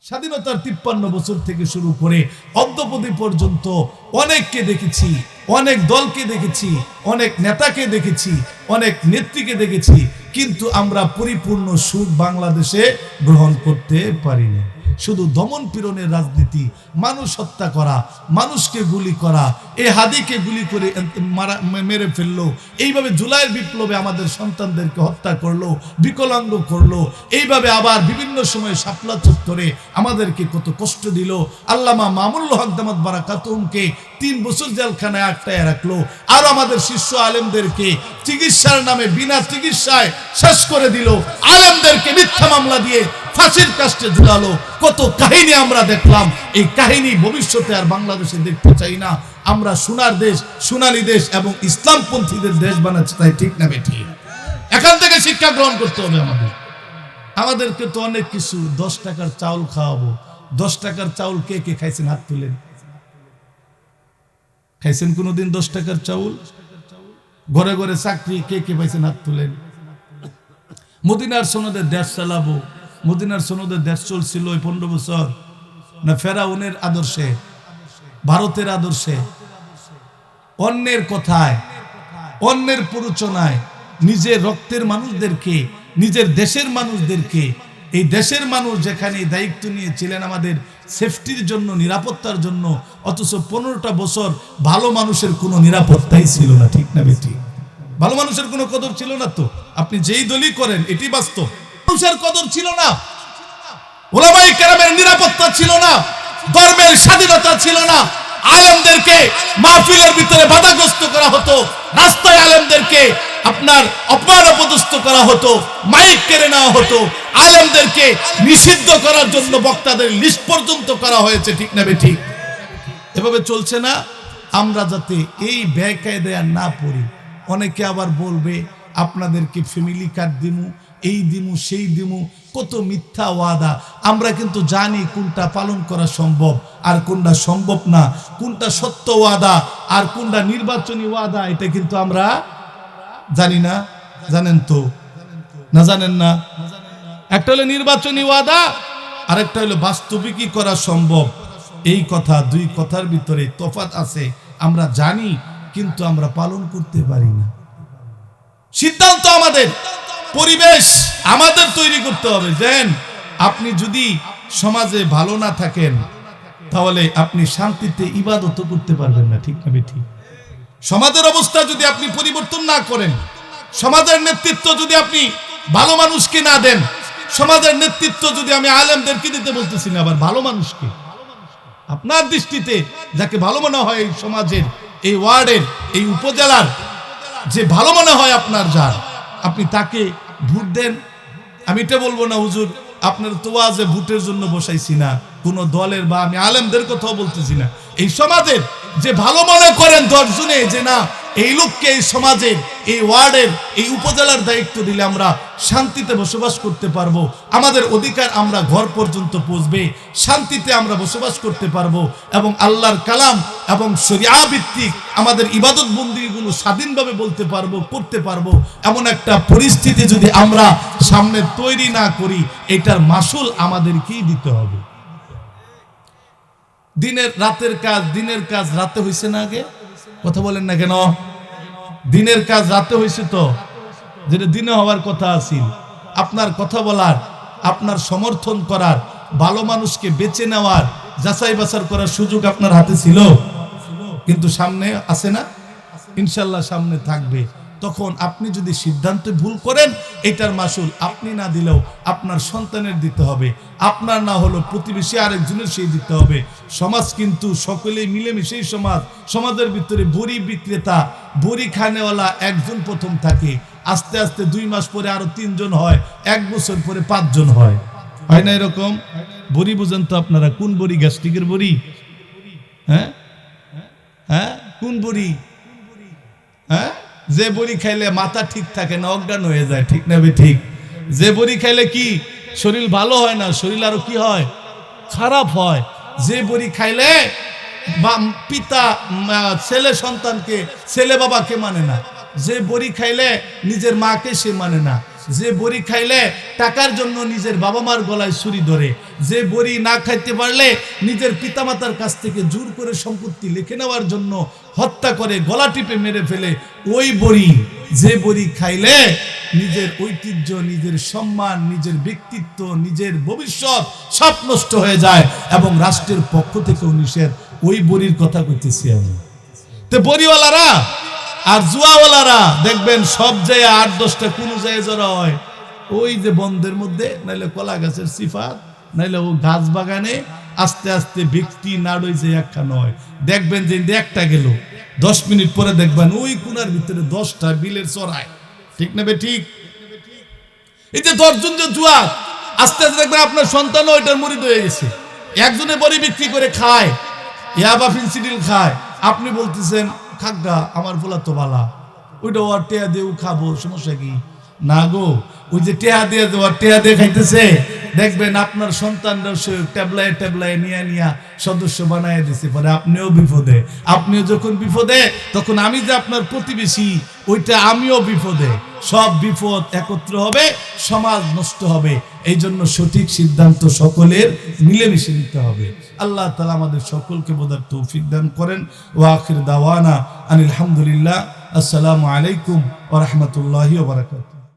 স্বাধীনতার 53 বছর থেকে শুরু করে অদ্যপতি পর্যন্ত অনেককে দেখেছি, অনেক দলকে দেখেছি, অনেক নেতাকে দেখেছি, অনেক নেত্রীকে দেখেছি, কিন্তু আমরা পরিপূর্ণ সুখ বাংলাদেশে গ্রহণ করতে পারিনি। শুধু দমন পীড়নের রাজনীতি, মানুষ হত্যা করা, মানুষকে গুলি করা, এই হাদিকে গুলি করে মেরে ফেললো, এইভাবে জুলাইয়ের বিপ্লবে আমাদের সন্তানদেরকে হত্যা করলো, বিকলাঙ্গ করলো, এইভাবে আবার বিভিন্ন সময় শাপলা চত্বরে আমাদেরকে কত কষ্ট দিল। আল্লামা মামুনুল হক দামাত বারাকাতুহুমকে 3 বছর জেলখানায় আটকায় রাখলো, আর আমাদের শিষ্য আলেমদেরকে চিকিৎসার নামে বিনা চিকিৎসায় শেষ করে দিল, আলেমদেরকে মিথ্যা মামলা দিয়ে ফাঁসির কাস্টে ঝুলালো। কত কাহিনী আমরা দেখলাম। এই কাহিনী ভবিষ্যতে আর বাংলাদেশে দেখতে চাই না। আমরা সোনার দেশ, সোনালী দেশ এবং ইসলামপন্থীদের দেশ বানাচ্ছি, তাই ঠিক না বেঠি? এখান থেকে শিক্ষা গ্রহণ করতে হবে আমাদেরকে তো অনেক কিছু। 10 টাকার চাউল খাওয়াবো। 10 টাকার চাউল কে কে খাইছেন? হাত তুলেন। খাইছেন কোনোদিন 10 টাকার চাউল? ঘরে ঘরে চাকরি কে কে পাইছেন? হাত তুলেন। মদিনার সনদে দেশ চালাবো। মদিনার সনদে দেশ চলছিল 15 বছর না ফেরাউনের আদর্শে, ভারতের আদর্শে, অন্যের কথায়, অন্যের প্ররোচনায় নিজের রক্তের মানুষদেরকে, নিজের দেশের মানুষদেরকে, এই দেশের মানুষ যেখানে দায়িত্ব নিয়েছিলেন আমাদের সেফটির জন্য, নিরাপত্তার জন্য, অথচ 15টা বছর ভালো মানুষের কোনো নিরাপত্তাই ছিল না, ঠিক না বেটি? ভালো মানুষের কোনো কদর ছিল না। তো আপনি যেই দলই করেন, এটি বাস্তব। মানুষের কদর ছিল না, ওলামায়ে কেরামের নিরাপত্তা ছিল না, ধর্মের স্বাধীনতা ছিল না। আলেমদেরকে মাহফিলের ভিতরে বাধাগ্রস্ত করা হতো, রাস্তায় আলেমদেরকে আপনার অপমান অপদস্থ করা হতো, মাইক কেড়ে নেওয়া হতো, আলেমদেরকে নিষিদ্ধ করার জন্য বক্তাদের লিস্ট পর্যন্ত করা হয়েছে, ঠিক না বেঠিক? এভাবে চলছে না। আমরা যাতে এই বেকায়দায় না পড়ি। অনেকে আবার বলবে আপনাদেরকে ফ্যামিলি কার্ড দিমু, এই দিমু, সেই দিমু, কত মিথ্যা ওয়াদা। আমরা কিন্তু জানি কোনটা পালন করা সম্ভব আর কোনটা সম্ভব না, কোনটা সত্য ওয়াদা আর কোনটা নির্বাচনী ওয়াদা, এটা কিন্তু আমরা জানি না। জানেন তো না? জানেন না? একটা হলো নির্বাচনী ওয়াদা, আরেকটা হলো বাস্তবিকই করা সম্ভব। এই কথা, দুই কথার ভিতরে তফাৎ আছে। আমরা জানি, কিন্তু আমরা পালন করতে পারি না। সিদ্ধান্ত আমাদের, পরিবেশ আমাদের তৈরি করতে হবে। যেন আপনি যদি সমাজে ভালো না থাকেন, তাহলে আপনি শান্তিতে ইবাদত করতে পারবেন না, ঠিক না বেঠি? সমাজের অবস্থা যদি আপনি পরিবর্তন না করেন, সমাজের নেতৃত্ব যদি আপনি ভালো মানুষকে না দেন, সমাজের নেতৃত্ব যদি, আমি আলেমদেরকে দিতে বলতেছি না, আবার ভালো মানুষকে, আপনার দৃষ্টিতে যাকে ভালো মনে হয় এই সমাজের, এই ওয়ার্ডের, এই উপজেলার যে ভালো মনে হয় আপনার, যার, আপনি তাকে ভোট দেন। আমি এটা বলবো না হুজুর আপনার তো ওয়াজে ভোটের জন্য বসাইছি না, কোন দলের বা আমি আলেমদের কথাও বলতেছি না। এই সমাজের যে ভালো মনে করেন 10 জনে, যে না এই লোককে এই সমাজের, এই ওয়ার্ডের, এই উপজেলার দায়িত্ব দিলে আমরা শান্তিতে বসবাস করতে পারবো, আমাদের অধিকার আমরা ঘর পর্যন্ত পৌঁছবে, শান্তিতে আমরা বসবাস করতে পারবো, এবং আল্লাহর কালাম এবং শরিয়া ভিত্তিক আমাদের ইবাদত বন্দেগীগুলো স্বাধীনভাবে বলতে পারবো, করতে পারবো, এমন একটা পরিস্থিতি যদি আমরা সামনে তৈরি না করি, এটার মাসুল আমাদেরকেই দিতে হবে। রাতের কাজ, দিনের কাজ রাতে হয়েছে না? আগে কথা বলেন না কেন? দিনের কাজ রাতে হয়েছে তো, যেটা দিনে হওয়ার কথা আছিল। আপনার কথা বলার, আপনার সমর্থন করার, ভালো মানুষকে বেছে নেওয়ার, যাচাই বাছাই করার সুযোগ আপনার হাতে ছিল, কিন্তু সামনে আছে না? ইনশাল্লাহ সামনে থাকবে। তখন আপনি যদি সিদ্ধান্ত ভুল করেন, এটার মাসুল আপনি না দিলেও আপনার সন্তানের দিতে হবে, আপনার না হলো প্রতিবেশী আরেকজনের সেই দিতে হবে। সমাজ কিন্তু সকলেই মিলেমিশেই সমাজ। সমাজের ভিতরে বড়ি বিক্রেতা, বড়ি খানেওয়ালা একজন প্রথম থাকে, আস্তে আস্তে 2 মাস পরে আরো 3 জন হয়, 1 বছর পরে 5 জন হয়। হয় না এরকম? বড়ি বুঝেন তো আপনারা? কোন বড়ি? গ্যাস্ট্রিকের বড়ি? হ্যাঁ হ্যাঁ, কোন বড়ি? হ্যাঁ, যে বড়ি খাইলে মাথা ঠিক থাকে না, অজ্ঞান হয়ে যায়, ঠিক না ঠিক? যে বড়ি খাইলে কি শরীর ভালো হয় না, শরীর আরো কি হয়? খারাপ হয়। যে বড়ি খাইলে পিতা ছেলে সন্তানকে, ছেলে বাবাকে মানে না, যে বড়ি খাইলে নিজের মাকে সে মানে না, যে বড়ি খাইলে টাকার জন্য নিজের বাবা মার গলায় ছুরি ধরে, যে বড়ি না খাইতে পারলে নিজের পিতামাতার কাছ থেকে জোর করে সম্পত্তি লিখে নেওয়ার জন্য হত্যা করে, গলা টিপে মেরে ফেলে, ওই বড়ি, যে বড়ি খাইলে নিজের ঐতিহ্য, নিজের সম্মান, নিজের ব্যক্তিত্ব, নিজের ভবিষ্যৎ সব নষ্ট হয়ে যায় এবং রাষ্ট্রের পক্ষ থেকেও নিষেধ, ওই বড়ির কথা কইতেছি আমি। তো বড়িওয়ালারা আর জুয়াওয়ালারা দেখবেন সব জায়গায় 8-10টা কোন জায়গায় জড়া হয়, ওই যে বন্ধের মধ্যে, নাইলে কলা গাছের সিফাত, নাইলে ও গাছ বাগানে আস্তে আস্তে ব্যক্তি নাড়ই যে একখানা হয়। দেখবেন যে একটা গেল 10 মিনিট পরে দেখবেন ওই কোনার ভিতরে 10টা বিলের চড়ায়। ঠিক না বে ঠিক? এই যে 10 জন যে জুয়া, আস্তে আস্তে দেখবেন আপনার সন্তানও ওইটার মুরিদ হয়ে গেছে। একজনে বড়ি বিক্রি করে খায়, ইয়াবা ফিনসিডিল খায়, আপনি বলতেছেন খাগা আমার পোলা তো বালা, ওইটা ওর টেয়া দিয়েও খাবো, সমস্যা কি? না গো, ওই যে টেয়া দিয়ে দেওয়ার টেয়া দিয়ে খাইতেছে, দেখবেন আপনার সন্তানরা সে ট্যাবলায় ট্যাবলায় নিয়া সদস্য বানায় দিছে, পরে আপনিও বিপদে। আপনিও যখন বিপদে, তখন আমি যে আপনার প্রতিবেশী, ওইটা আমিও বিপদে। সব বিপদ একত্র হবে, সমাজ নষ্ট হবে। এই জন্য সঠিক সিদ্ধান্ত সকলের মিলেমিশে নিতে হবে। আল্লাহ তাআলা আমাদের সকলকে বোঝার তৌফিক দান করেন। ওয়া আখির দাওয়ানা আনিল হামদুলিল্লাহ। আসসালামু আলাইকুম ওয়া রাহমাতুল্লাহি ওয়া বারাকাতুহু।